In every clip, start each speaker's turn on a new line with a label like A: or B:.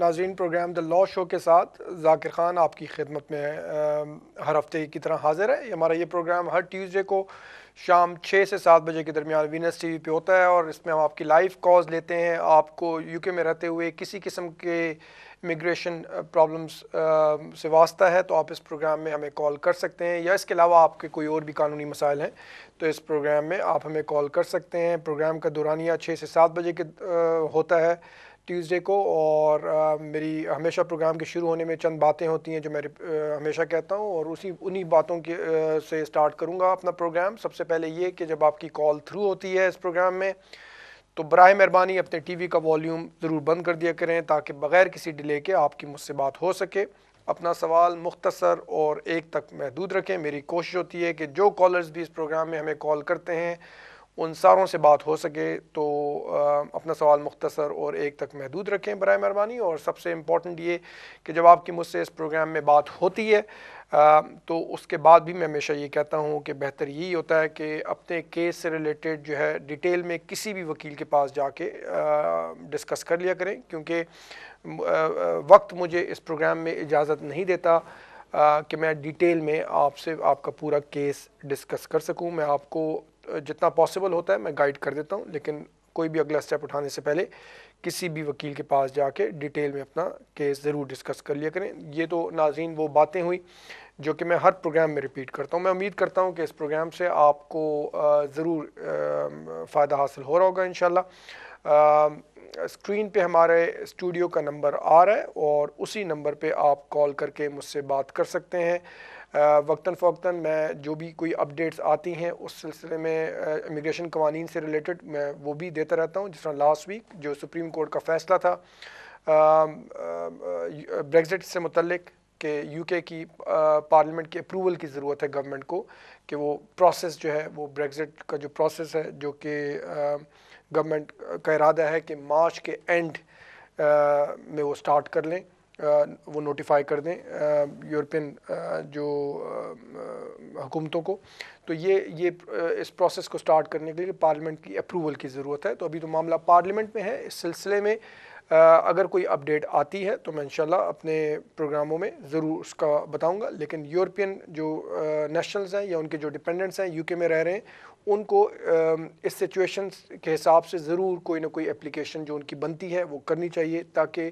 A: नाज़रीन, programme the law show के साथ ज़ाकिर ख़ान आपकी खिदमत में हर हफ्ते की तरह हाजिर है। हमारा ये प्रोग्राम हर ट्यूसडे को शाम 6 से 7 बजे के दरमियान वीनस टीवी पे होता है और इसमें हम आपकी लाइव कॉल्स लेते हैं। आपको यूके में रहते हुए किसी किस्म के इमिग्रेशन प्रॉब्लम्स से वास्ता है तो आप इस प्रोग्राम में हमें कॉल कर सकते हैं, या इसके अलावा आपके कोई और भी कानूनी मसाइल हैं तो इस प्रोग्राम में आप हमें कॉल कर सकते हैं। प्रोग्राम का दौरानिया 6 से 7 बजे के होता है ट्यूसडे को, और मेरी हमेशा प्रोग्राम के शुरू होने में चंद बातें होती हैं जो मैं हमेशा कहता हूं, और उन्हीं बातों के से स्टार्ट करूंगा अपना प्रोग्राम। सबसे पहले ये कि जब आपकी कॉल थ्रू होती है इस प्रोग्राम में तो बराए मेहरबानी अपने टीवी का वॉल्यूम ज़रूर बंद कर दिया करें ताकि बग़ैर किसी डिले के आपकी मुझसे बात हो सके। अपना सवाल मुख्तसर और एक तक महदूद रखें। मेरी कोशिश होती है कि जो कॉलर्स भी इस प्रोग्राम में हमें कॉल करते हैं उन सारों से बात हो सके, तो अपना सवाल मुख्तसर और एक तक महदूद रखें बराए मेहरबानी। और सबसे इम्पॉर्टेंट ये कि जब आपकी मुझसे इस प्रोग्राम में बात होती है तो उसके बाद भी मैं हमेशा ये कहता हूँ कि बेहतर यही होता है कि अपने केस से रिलेटेड जो है डिटेल में किसी भी वकील के पास जाके डिस्कस कर लिया करें, क्योंकि वक्त मुझे इस प्रोग्राम में इजाज़त नहीं देता कि मैं डिटेल में आपसे आपका पूरा केस डिस्कस कर सकूं। मैं आपको जितना पॉसिबल होता है मैं गाइड कर देता हूं, लेकिन कोई भी अगला स्टेप उठाने से पहले किसी भी वकील के पास जाके डिटेल में अपना केस ज़रूर डिस्कस कर लिया करें। ये तो नाज़रीन वो बातें हुई जो कि मैं हर प्रोग्राम में रिपीट करता हूँ। मैं उम्मीद करता हूँ कि इस प्रोग्राम से आपको ज़रूर फ़ायदा हासिल हो रहा होगा इंशाल्लाह। स्क्रीन पे हमारे स्टूडियो का नंबर आ रहा है और उसी नंबर पे आप कॉल करके मुझसे बात कर सकते हैं। वक्तन फ़वक्तन मैं जो भी कोई अपडेट्स आती हैं उस सिलसिले में इमिग्रेशन कवानीन से रिलेटेड मैं वो भी देता रहता हूँ। जिस तरह लास्ट वीक जो सुप्रीम कोर्ट का फ़ैसला था ब्रेग्ज़िट से मुतल्लिक कि यूके की पार्लियामेंट की अप्रूवल की ज़रूरत है गवर्नमेंट को, कि वो प्रोसेस जो है वो ब्रेग्ज़िट का जो प्रोसेस है जो कि गवर्नमेंट का इरादा है कि मार्च के एंड में वो स्टार्ट कर लें, वो नोटिफाई कर दें यूरोपियन जो हुकूमतों को। तो ये इस प्रोसेस को स्टार्ट करने के लिए पार्लियामेंट की अप्रूवल की ज़रूरत है। तो अभी तो मामला पार्लियामेंट में है। इस सिलसिले में अगर कोई अपडेट आती है तो मैं इंशाल्लाह अपने प्रोग्रामों में ज़रूर उसका बताऊंगा। लेकिन यूरोपियन जो नेशनल्स हैं या उनके जो डिपेंडेंट्स हैं यूके में रह रहे हैं उनको इस सिचुएशन के हिसाब से ज़रूर कोई ना कोई एप्लीकेशन जो उनकी बनती है वो करनी चाहिए, ताकि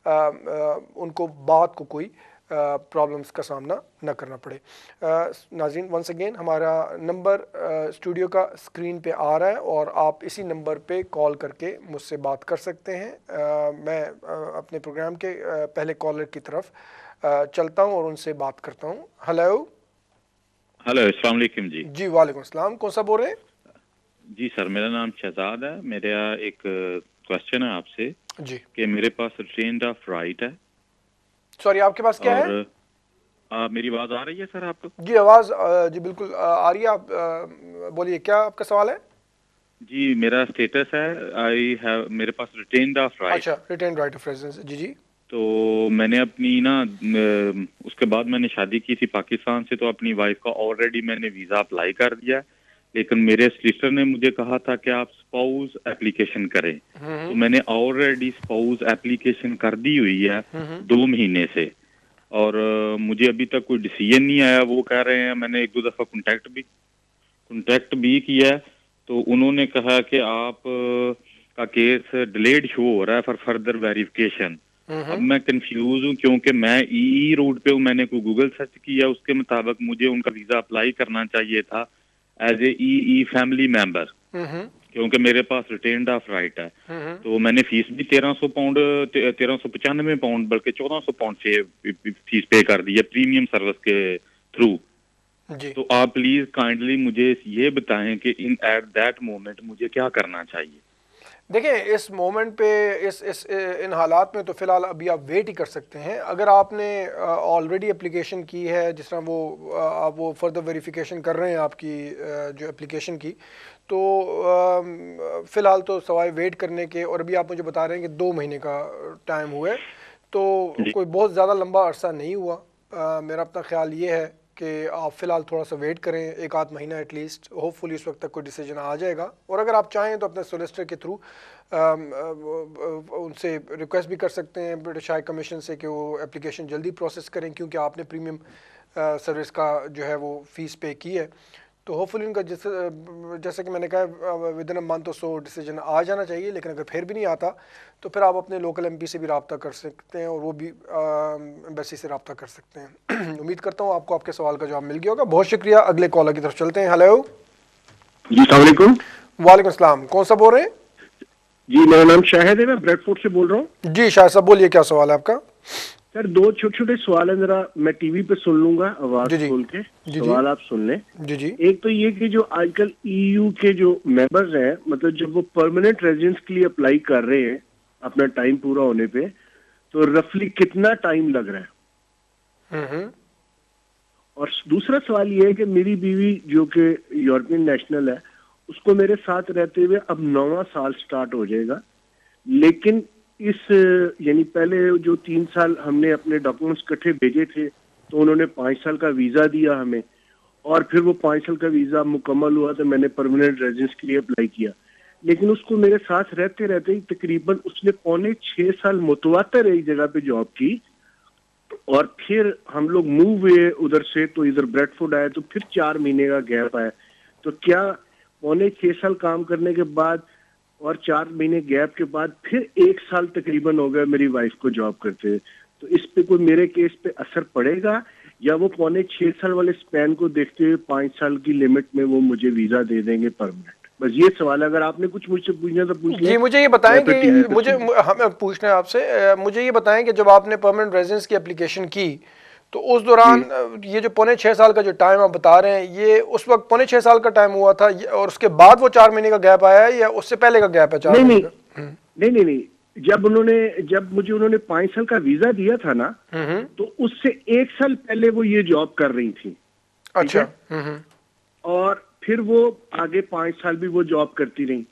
A: उनको बाद को कोई प्रॉब्लम्स का सामना न करना पड़े। नाज़रीन, वंस अगेन हमारा नंबर स्टूडियो का स्क्रीन पे आ रहा है और आप इसी नंबर पे कॉल करके मुझसे बात कर सकते हैं। मैं अपने प्रोग्राम के पहले कॉलर की तरफ चलता हूं और उनसे बात करता हूं। हेलो
B: अस्सलाम वालेकुम जी।
A: जी वालेकुम अस्सलाम। कौन सा बोल रहे हैं?
B: जी सर, मेरा नाम शहजाद है। मेरा एक क्वेश्चन है आपसे
A: जी
B: कि मेरे पास रिटेन्ड ऑफ राइट है।
A: सॉरी, आपके पास क्या है?
B: और मेरी आवाज़ आ रही है सर आपको?
A: जी आवाज़ जी बिल्कुल आ रही है। आप बोलिए, क्या आपका सवाल है?
B: जी, मेरा स्टेटस है आई हैव, मेरे पास रिटेन्ड ऑफ राइट।
A: अच्छा, रिटेन राइट ऑफ रेजिडेंस। जी जी।
B: तो मैंने अपनी ना उसके बाद मैंने शादी की थी पाकिस्तान से, तो अपनी वाइफ का ऑलरेडी मैंने वीज़ा अप्लाई कर दिया, लेकिन मेरे सिस्टर ने मुझे कहा था कि आप स्पाउस एप्लीकेशन करें। तो मैंने ऑलरेडी स्पाउस एप्लीकेशन कर दी हुई है 2 महीने से, और मुझे अभी तक कोई डिसीजन नहीं आया। वो कह रहे हैं, मैंने 1-2 दफ़ा कॉन्टैक्ट भी किया है, तो उन्होंने कहा कि आप का केस डिलेड शो हो रहा है फॉर फर्दर वेरिफिकेशन। अब मैं कंफ्यूज हूँ क्योंकि मैं ई रोड पे हूँ। मैंने कोई गूगल सर्च किया, उसके मुताबिक मुझे उनका वीज़ा अप्लाई करना चाहिए था एज ए ई फैमिली मेंबर, क्योंकि मेरे पास रिटेन्ड ऑफ राइट है। तो मैंने फीस भी 1300 पाउंड 1395 पाउंड बल्कि 1400 पाउंड से फीस पे कर दी है प्रीमियम सर्विस के थ्रू। तो आप प्लीज काइंडली मुझे ये बताएं कि इन एट दैट मोमेंट मुझे क्या करना चाहिए।
A: देखिए, इस मोमेंट पे इस इन हालात में तो फ़िलहाल अभी आप वेट ही कर सकते हैं। अगर आपने ऑलरेडी एप्लीकेशन की है, जिस तरह आप वो फर्दर वेरिफिकेशन कर रहे हैं आपकी जो एप्लीकेशन की, तो फ़िलहाल तो सवाए वेट करने के, और अभी आप मुझे बता रहे हैं कि 2 महीने का टाइम हुआ है, तो कोई बहुत ज़्यादा लंबा अरसा नहीं हुआ। मेरा अपना ख्याल ये है कि आप फ़िलहाल थोड़ा सा वेट करें, एक आध महीना एटलीस्ट, होपफुली उस वक्त तक कोई डिसीजन आ जाएगा। और अगर आप चाहें तो अपने सोलिसिटर के थ्रू उनसे रिक्वेस्ट भी कर सकते हैं ब्रिटिश हाई कमीशन से कि वो एप्लीकेशन जल्दी प्रोसेस करें, क्योंकि आपने प्रीमियम सर्विस का जो है वो फ़ीस पे की है। तो होपफुली उनका जैसे कि मैंने कहा विद इन अ मंथ और सो डिसीजन आ जाना चाहिए। लेकिन अगर फिर भी नहीं आता तो फिर आप अपने लोकल एमपी से भी रब्ता कर सकते हैं और वो भी एम्बेसी से रब्ता कर सकते हैं। उम्मीद करता हूँ आपको आपके सवाल का जवाब मिल गया होगा। बहुत शुक्रिया। अगले कॉलर की तरफ चलते हैं। हेलो
C: जी अस्सलाम वालेकुम।
A: वालेकुम अस्सलाम। कौन सा बोल रहे हैं?
C: जी मेरा नाम शाहिद है, मैं ब्रेडफोर्ड से बोल रहा हूँ।
A: जी शाहिद साहब बोलिए, क्या सवाल है आपका?
C: सर दो छोटे छोटे सवाल है, जरा मैं टीवी पे सुन लूंगा आवाज
A: जी जी
C: खोल के,
A: जी
C: सवाल आप सुन लें।
A: जी जी
C: एक तो ये कि जो आजकल ईयू के जो मेंबर्स हैं, मतलब जब वो परमानेंट रेजिडेंस के लिए अप्लाई कर रहे हैं अपना टाइम पूरा होने पे, तो रफली कितना टाइम लग रहा है?
A: हम्म।
C: और दूसरा सवाल ये है कि मेरी बीवी जो कि यूरोपियन नेशनल है, उसको मेरे साथ रहते हुए अब 9वां साल स्टार्ट हो जाएगा। लेकिन इस यानी पहले जो 3 साल हमने अपने डॉक्यूमेंट्स इकट्ठे भेजे थे, तो उन्होंने 5 साल का वीजा दिया हमें, और फिर वो 5 साल का वीजा मुकम्मल हुआ तो मैंने परमानेंट रेजिडेंस के लिए अप्लाई किया। लेकिन उसको मेरे साथ रहते रहते ही तकरीबन उसने 5.5 साल मुतवातर एक जगह पे जॉब की, और फिर हम लोग मूव हुए उधर से, तो इधर ब्रेडफोर्ड आए, तो फिर 4 महीने का गैप आया। तो क्या 5.5 साल काम करने के बाद और 4 महीने गैप के बाद फिर 1 साल तकरीबन हो गया मेरी वाइफ को जॉब करते हुए, तो इस पे कोई मेरे केस पे असर पड़ेगा, या वो 5.5 साल वाले स्पैन को देखते हुए 5 साल की लिमिट में वो मुझे वीजा दे देंगे परमानेंट? बस ये सवाल है, अगर आपने कुछ मुझसे पूछना तो पूछ
A: जी
C: लें।
A: मुझे ये बताएं
C: मैं फिर टीवी
A: कि
C: पे
A: मुझे
C: सुन लूं।
A: हमें पूछना है आपसे, मुझे ये बताएं कि जब आपने परमानेंट रेजिडेंस की एप्लीकेशन की तो उस
C: जी
A: दौरान ये जो 5.5 साल का जो टाइम आप बता रहे हैं, ये उस वक्त 5.5 साल का टाइम हुआ था और उसके बाद वो 4 महीने का गैप आया है, या उससे पहले का गैप है 4
C: नहीं
A: महीने
C: नहीं
A: का?
C: नहीं, जब मुझे उन्होंने 5 साल का वीजा दिया था ना, तो उससे 1 साल पहले वो ये जॉब कर रही थी। ठीक
A: अच्छा।
C: है? और फिर वो आगे 5 साल भी वो जॉब करती रही,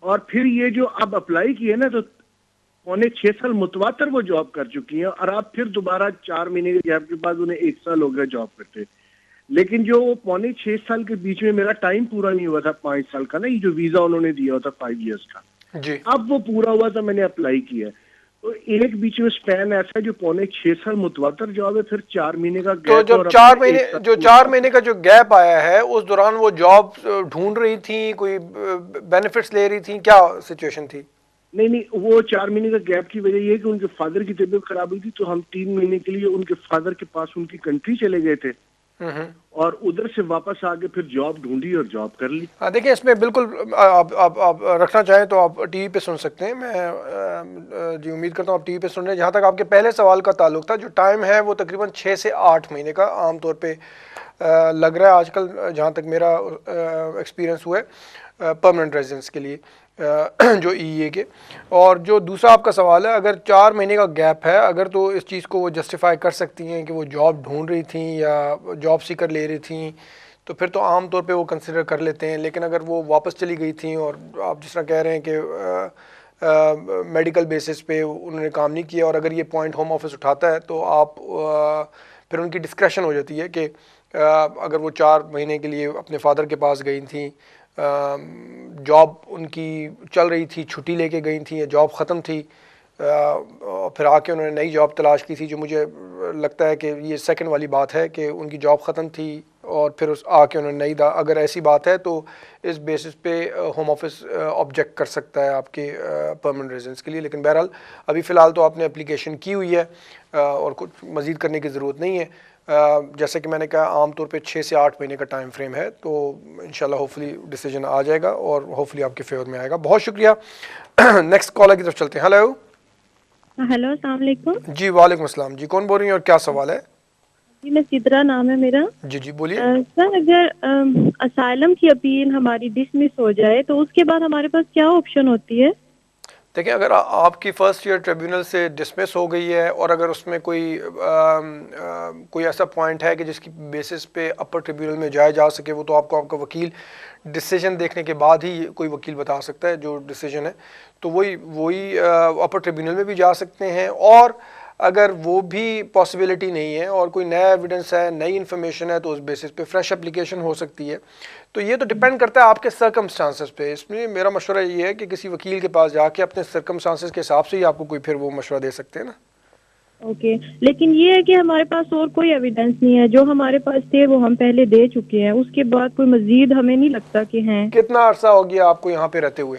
C: और फिर ये जो अब अप्लाई किए ना, तो 5.5 साल मुतवातर वो जॉब कर चुकी हैं, और अब फिर दोबारा 4 महीने के गैप के बाद उन्हें 1 साल हो गया जॉब करते। लेकिन जो वो 5.5 साल के बीच में मेरा टाइम पूरा नहीं हुआ था 5 साल का ना, ये जो वीजा उन्होंने दिया था 5 इयर्स का,
A: जी
C: अब वो पूरा हुआ था, मैंने अप्लाई किया। तो एक बीच में स्पैन ऐसा है जो 5.5 साल मुतवातर जॉब है, फिर 4 महीने का
A: तो
C: गैप है,
A: जब
C: और अब
A: 4
C: फिर
A: महीने
C: 1 साल
A: जो
C: पूरा
A: 4
C: जॉब
A: महीने
C: है।
A: का जो गैप आया है उस दौरान वो जॉब ढूंढ रही थी, कोई बेनिफिट्स ले रही थी, क्या सिचुएशन थी?
C: नहीं नहीं, वो 4 महीने का गैप की वजह ये है कि उनके फादर की तबीयत खराब हुई थी, तो हम 3 महीने के लिए उनके फादर के पास उनकी कंट्री चले गए थे, और उधर से वापस आके फिर जॉब ढूंढी और जॉब कर ली।
A: हाँ देखिए, इसमें बिल्कुल आप रखना चाहें तो आप टीवी पे सुन सकते हैं। मैं जी उम्मीद करता हूँ आप टीवी पे सुन रहे हैं। जहाँ तक आपके पहले सवाल का ताल्लुक था, जो टाइम है वो तकरीबन 6 से 8 महीने का आमतौर पे लग रहा है आजकल, जहाँ तक मेरा एक्सपीरियंस हुआ है परमानेंट रेजिडेंस के लिए जो ईए के। और जो दूसरा आपका सवाल है, अगर 4 महीने का गैप है, अगर तो इस चीज़ को वो जस्टिफाई कर सकती हैं कि वो जॉब ढूंढ रही थी या जॉब सीकर ले रही थी, तो फिर तो आम तौर पे वो कंसिडर कर लेते हैं। लेकिन अगर वो वापस चली गई थी और आप जिस तरह कह रहे हैं कि मेडिकल बेसिस पे उन्होंने काम नहीं किया, और अगर ये पॉइंट होम ऑफिस उठाता है, तो आप फिर उनकी डिस्क्रेशन हो जाती है कि अगर वो 4 महीने के लिए अपने फादर के पास गई थी, जॉब उनकी चल रही थी, छुट्टी लेके गई थी या जॉब ख़त्म थी, और फिर आके उन्होंने नई जॉब तलाश की थी, जो मुझे लगता है कि ये सेकंड वाली बात है कि उनकी जॉब ख़त्म थी और फिर उस आके उन्होंने नई अगर ऐसी बात है तो इस बेसिस पे होम ऑफिस ऑब्जेक्ट कर सकता है आपके परमानेंट रेजिडेंस के लिए। लेकिन बहरहाल अभी फ़िलहाल तो आपने एप्लीकेशन की हुई है और कुछ मज़ीद करने की ज़रूरत नहीं है। जैसे कि मैंने कहा, आमतौर पे 6 से 8 महीने का टाइम फ्रेम है, तो इंशाल्लाह होपफुली डिसीजन आ जाएगा और होपफुली आपके फेवर में आएगा। बहुत शुक्रिया। नेक्स्ट कॉलर की तरफ चलते हैं। हेलो
D: हेलो, अस्सलाम वालेकुम।
A: जी वालेकुम अस्सलाम। जी कौन बोल रही हैं और क्या सवाल है?
D: जी मैं सिद्रा नाम है मेरा।
A: जी जी बोलिए।
D: सर, अगर असाइलम की अपील हमारी डिसमिस हो जाए तो उसके बाद हमारे पास क्या ऑप्शन होती है?
A: देखिए, अगर आपकी फ़र्स्ट ईयर ट्रिब्यूनल से डिसमिस हो गई है और अगर उसमें कोई ऐसा पॉइंट है कि जिसकी बेसिस पे अपर ट्रिब्यूनल में जाया जा सके, वो तो आपको आपका वकील डिसीजन देखने के बाद ही कोई वकील बता सकता है जो डिसीजन है। तो वही अपर ट्रिब्यूनल में भी जा सकते हैं, और अगर वो भी पॉसिबिलिटी नहीं है और कोई नया एविडेंस है, नई इन्फॉर्मेशन है, तो उस बेसिस पे फ्रेश एप्लीकेशन हो सकती है। तो ये तो डिपेंड करता है आपके सर्कमस्टांसेस पे। इसमें मेरा मशवरा ये है कि किसी वकील के पास जाके अपने सर्कमस्टांसेस के हिसाब से ही आपको कोई फिर वो मशवरा दे सकते हैं ना।
D: ओके, लेकिन ये है कि हमारे पास और कोई एविडेंस नहीं है। जो हमारे पास थे वो हम पहले दे चुके हैं, उसके बाद कोई मजीद हमें नहीं लगता कि हैं।
A: कितना अरसा हो गया आपको यहाँ पे रहते हुए?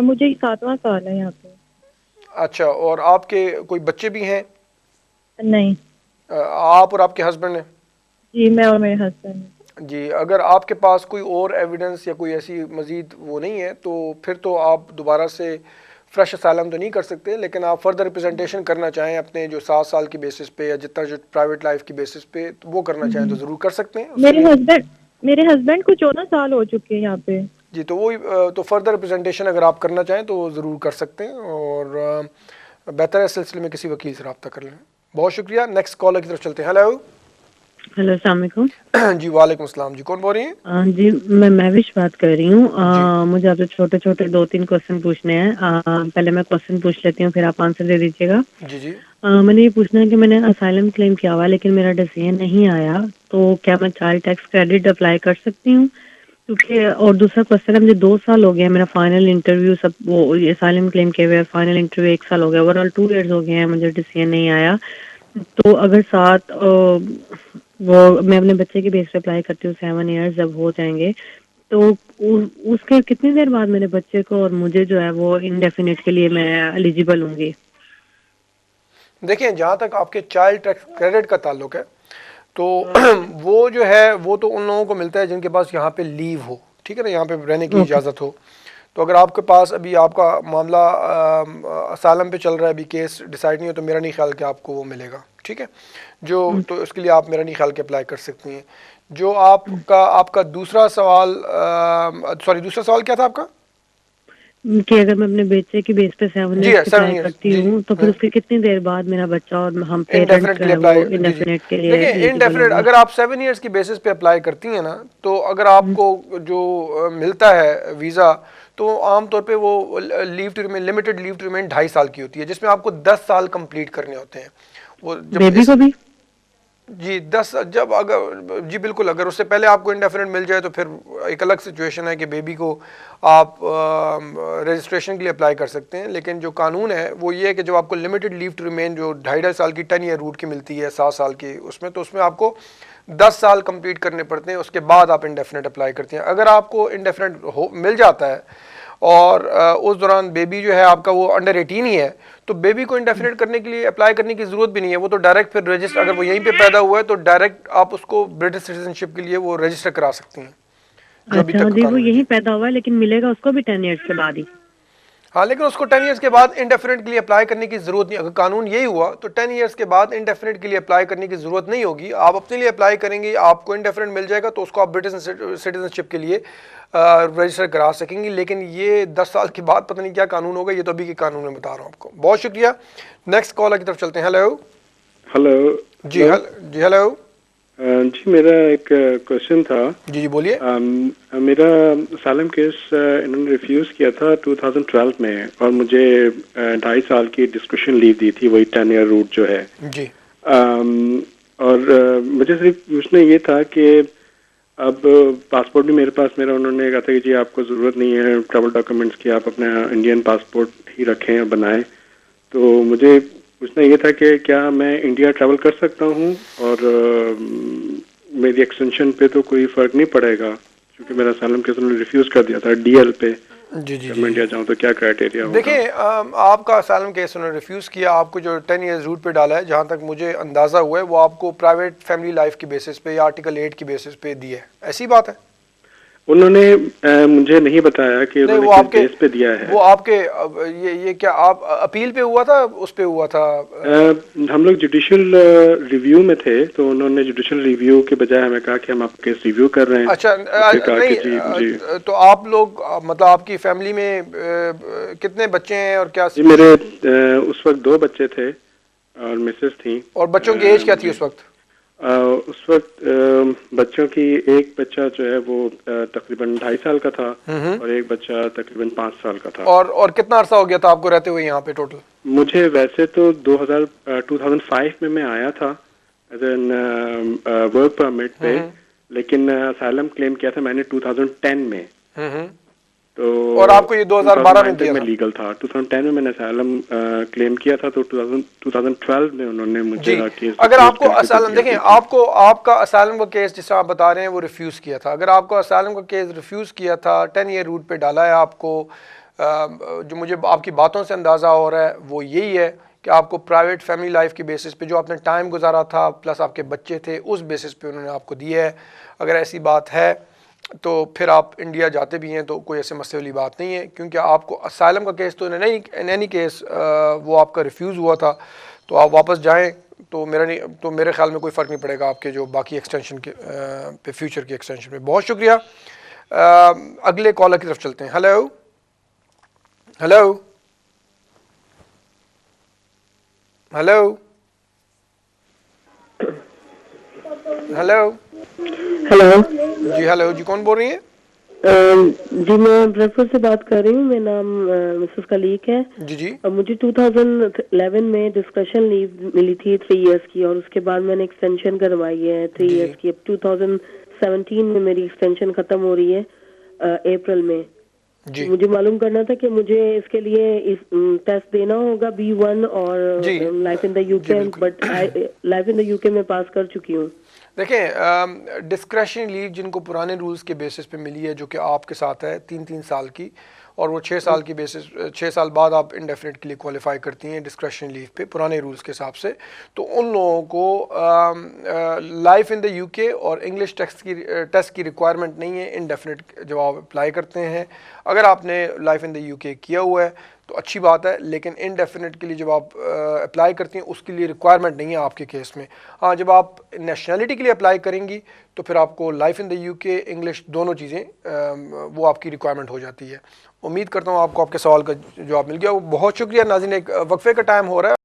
D: मुझे 7वां साल है यहाँ पे।
A: अच्छा, और आपके कोई बच्चे भी हैं?
D: नहीं
A: आप और आपके हस्बैंड हैं?
D: जी, मैं और मेरे हस्बैंड।
A: जी, अगर आपके पास कोई और एविडेंस या कोई ऐसी मज़ीद वो नहीं है तो फिर तो आप दोबारा से फ्रेश असाइलम तो नहीं कर सकते, लेकिन आप फर्दर रिप्रेजेंटेशन करना चाहें अपने जो 7 साल की बेसिस पे या जितना जो प्राइवेट लाइफ की बेसिस पे तो वो करना चाहें तो ज़रूर कर सकते हैं।
D: मेरे हस्बैंड को 14 साल हो चुके हैं यहाँ पे।
A: जी, तो वही तो फर्दर रिप्रेजेंटेशन अगर आप करना चाहें तो ज़रूर कर सकते हैं, और बेहतर है इस सिलसिले में किसी वकील से रब्ता कर लें। बहुत शुक्रिया। नेक्स्ट कॉलर की तरफ चलते हैं। हेलो।
E: हेलो, अस्सलाम वालेकुम।
A: जी वालेकुम अस्सलाम। जी कौन बोल रही हैं?
E: जी, मैं महविश बात कर रही हूँ। मुझे आपसे छोटे छोटे 2-3 क्वेश्चन पूछने हैं। पहले मैं क्वेश्चन पूछ लेती हूँ, फिर आप आंसर दे दीजिएगा।
A: जी जी।
E: मैंने ये पूछना है कि मैंने असाइलम क्लेम किया हुआ है लेकिन मेरा डिसीजन नहीं आया, तो क्या मैं चाइल्ड टैक्स क्रेडिट अप्लाई कर सकती हूँ? क्योंकि और दूसरा क्वेश्चन है, मुझे 2 साल हो गया मेरा फाइनल इंटरव्यू सब वो असाइलम क्लेम किए हुए, फाइनल इंटरव्यू 1 साल हो गया, ओवरऑल 2 इयर्स हो गए हैं, मुझे डिसीजन नहीं आया। तो अगर साथ वो मैं अपने बच्चे के बेस पे अप्लाई करती हूँ, 7 इयर्स जब हो जाएंगे तो उसके कितनी देर बाद मेरे बच्चे को और मुझे जो है वो इंडेफिनिट के लिए मैं एलिजिबल होंगी?
A: देखिए, जहाँ तक आपके चाइल्ड टैक्स क्रेडिट का ताल्लुक है तो वो जो है वो तो उन लोगों को मिलता है जिनके पास यहाँ पे लीव हो, ठीक है ना, यहाँ पे रहने की इजाज़त हो। तो अगर आपके पास अभी आपका मामला असालम पे चल रहा है, अभी केस डिसाइड नहीं हो, तो मेरा नहीं ख्याल कि आपको वो मिलेगा, ठीक है। जो तो उसके लिए आप मेरा नहीं ख्याल कि अप्लाई कर सकती हैं। जो आपका दूसरा सवाल, सॉरी दूसरा सवाल क्या था आपका?
E: कि अगर मैं अपने बच्चे की बेस पे 7 इयर्स अप्लाई करती हूँ तो फिर उसके कितनी देर बाद मेरा बच्चा और हम पेरेंट्स जो है वो इंडेफिनिट के लिए
A: देखिए, इंडेफिनिट अगर आप 7 इयर्स की बेसिस पे अप्लाई करती हैं ना, तो अगर आपको जो मिलता है वीज़ा, तो आमतौर पे वो leave to remain, limited leave to remain 2.5 साल की होती है, जिसमें आपको 10 साल कंप्लीट करने होते हैं। वो जब
E: बेबी को भी
A: जी 10 जब अगर जी बिल्कुल, अगर उससे पहले आपको इंडेफिनिट मिल जाए तो फिर एक अलग सिचुएशन है कि बेबी को आप रजिस्ट्रेशन के लिए अप्लाई कर सकते हैं। लेकिन जो कानून है वो ये है कि जब आपको लिमिटेड लीव टू रिमेन जो 2.5 साल की 10 ईयर रूट की मिलती है 7 साल की, उसमें तो उसमें आपको 10 साल कंप्लीट करने पड़ते हैं, उसके बाद आप इंडेफिनिट अप्लाई करते हैं। अगर आपको इंडेफिनिट मिल जाता है और उस दौरान बेबी जो है आपका वो अंडर 18 ही है, तो बेबी को इंडेफिनिट करने के लिए अप्लाई करने की ज़रूरत भी नहीं है। वो तो डायरेक्ट फिर रजिस्टर, अगर वो यहीं पे पैदा हुआ है तो डायरेक्ट आप उसको ब्रिटिश सिटीजनशिप के लिए वो रजिस्टर करा सकती हैं।
E: अच्छा जी, वो यहीं पैदा हुआ है लेकिन मिलेगा उसको भी 10 इयर्स के बाद ही?
A: हाँ, लेकिन उसको 10 इयर्स के बाद इंडेफिनिट के लिए अप्लाई करने की ज़रूरत नहीं। अगर कानून यही हुआ तो 10 इयर्स के बाद इंडेफिनिट के लिए अप्लाई करने की ज़रूरत नहीं होगी। आप अपने लिए अप्लाई करेंगे, आपको इंडेफिनिट मिल जाएगा तो उसको आप ब्रिटिश सिटीजनशिप के लिए रजिस्टर करा सकेंगी। लेकिन ये 10 साल के बाद पता नहीं क्या कानून होगा, ये तो अभी के कानून में बता रहा हूँ आपको। बहुत शुक्रिया। नेक्स्ट कॉलर की तरफ चलते हैं। हेलो।
C: हेलो
A: जी हेलो
C: जी, मेरा एक क्वेश्चन था।
A: जी बोलिए।
C: मेरा सालम केस इन्होंने रिफ्यूज़ किया था 2012 में, और मुझे 2.5 साल की डिस्कशन लीव दी थी, वही 10 ईयर रूट जो है
A: जी।
C: और मुझे सिर्फ पूछना ये था कि अब पासपोर्ट भी मेरे पास उन्होंने कहा था कि जी आपको ज़रूरत नहीं है ट्रैवल डॉक्यूमेंट्स की, आप अपना इंडियन पासपोर्ट ही रखें और बनाएं। तो मुझे पूछना ये था कि क्या मैं इंडिया ट्रैवल कर सकता हूँ, और मेरी एक्सटेंशन पे तो कोई फ़र्क नहीं पड़ेगा क्योंकि मेरा सालम केस उन्होंने रिफ्यूज़ कर दिया था डीएल पे।
A: जी
C: मैं इंडिया जाऊँ तो क्या क्राइटेरिया होगा?
A: देखिए, आपका असाइलम केस उन्होंने रिफ्यूज़ किया, आपको जो 10 इयर्स रूट पे डाला है, जहाँ तक मुझे अंदाज़ा हुआ है वो आपको प्राइवेट फैमिली लाइफ की बेसिस पे या आर्टिकल 8 की बेसिस पे दिया है, ऐसी बात है?
C: उन्होंने मुझे नहीं बताया कि उन्होंने किस बेस पे दिया है।
A: वो आपके ये क्या आप अपील पे हुआ था, उस पे हुआ था?
C: हम लोग जुडिशियल रिव्यू में थे, तो उन्होंने जुडिशियल रिव्यू के बजाय हमें कहा कि हम आपका केस रिव्यू कर रहे हैं।
A: अच्छा, नहीं
C: जी,
A: तो आप लोग मतलब आपकी फैमिली में कितने बच्चे हैं और क्या?
C: जी, मेरे उस वक्त 2 बच्चे थे और मिसेस थी।
A: और बच्चों की एज क्या थी उस वक्त?
F: उस वक्त बच्चों की एक बच्चा जो है वो तकरीबन 2.5 साल का था और एक बच्चा तकरीबन 5 साल का था।
A: और कितना अरसा हो गया था आपको रहते हुए यहाँ पे टोटल?
F: मुझे वैसे तो 2005 में मैं आया था एज एन वर्क परमिट पे, लेकिन असाइलम क्लेम किया था मैंने 2010 में। तो
A: और आपको ये 2012 में दिया था?
F: लीगल था। 2010 में मैंने असाइलम क्लेम किया था, तो 2012 में उन्होंने मुझे केस।
A: अगर आपको असाइलम, देखें, आपको आपका असाइलम का केस जिस आप बता रहे हैं वो रिफ्यूज़ किया था। अगर आपको असाइलम का केस रिफ्यूज़ किया था, 10 ईयर रूट पे डाला है आपको, जो मुझे आपकी बातों से अंदाज़ा हो रहा है वो यही है कि आपको प्राइवेट फैमिली लाइफ के बेसिस पे जो आपने टाइम गुजारा था प्लस आपके बच्चे थे उस बेसिस पे उन्होंने आपको दिया है। अगर ऐसी बात है तो फिर आप इंडिया जाते भी हैं तो कोई ऐसे मसले वाली बात नहीं है, क्योंकि आपको असाइलम का केस तो नहीं, इन एनी केस वो आपका रिफ्यूज़ हुआ था, तो आप वापस जाएं तो मेरे ख्याल में कोई फ़र्क नहीं पड़ेगा आपके जो बाकी एक्सटेंशन के पे, फ्यूचर की एक्सटेंशन पे। बहुत शुक्रिया। अगले कॉलर की तरफ चलते हैं। Hello hello hello hello
E: hello
A: जी, हेलो जी, कौन बोल रही है?
E: जी मैं ब्रेडफोर्ड से बात कर रही हूँ। मेरा नाम मिसेस कलीक है।
A: जी जी।
E: मुझे 2011 में डिस्कशन लीव मिली थी 3 इयर्स की, और उसके बाद मैंने एक्सटेंशन करवाई है 3 इयर्स की। अब 2017 में मेरी एक्सटेंशन खत्म हो रही है अप्रैल में।
A: जी।
E: मुझे मालूम करना था कि मुझे इसके लिए इस टेस्ट देना होगा B1 और life in the UK, but life in the UK में पास कर चुकी हूँ।
A: देखें, डिस्क्रेशनरी लीव जिनको पुराने रूल्स के बेसिस पे मिली है, जो कि आपके साथ है 3 साल की, और वो 6 साल की बेसिस 6 साल बाद आप इंडेफिनिट के लिए क्वालिफाई करती हैं डिस्क्रेशनरी लीव पे पुराने रूल्स के हिसाब से, तो उन लोगों को लाइफ इन द यूके और इंग्लिश टेस्ट की रिक्वायरमेंट नहीं है इंडेफिनिट जब आप अप्लाई करते हैं। अगर आपने लाइफ इन द यूके किया हुआ है तो अच्छी बात है, लेकिन इनडेफिनिट के लिए जब आप अप्लाई करती हैं उसके लिए रिक्वायरमेंट नहीं है आपके केस में। हाँ, जब आप नेशनैलिटी के लिए अप्लाई करेंगी तो फिर आपको life in the UK English दोनों चीज़ें वो आपकी रिक्वायरमेंट हो जाती है। उम्मीद करता हूँ आपको आपके सवाल का जवाब मिल गया। बहुत शुक्रिया नाज़रीन, एक वक्फे का टाइम हो रहा है।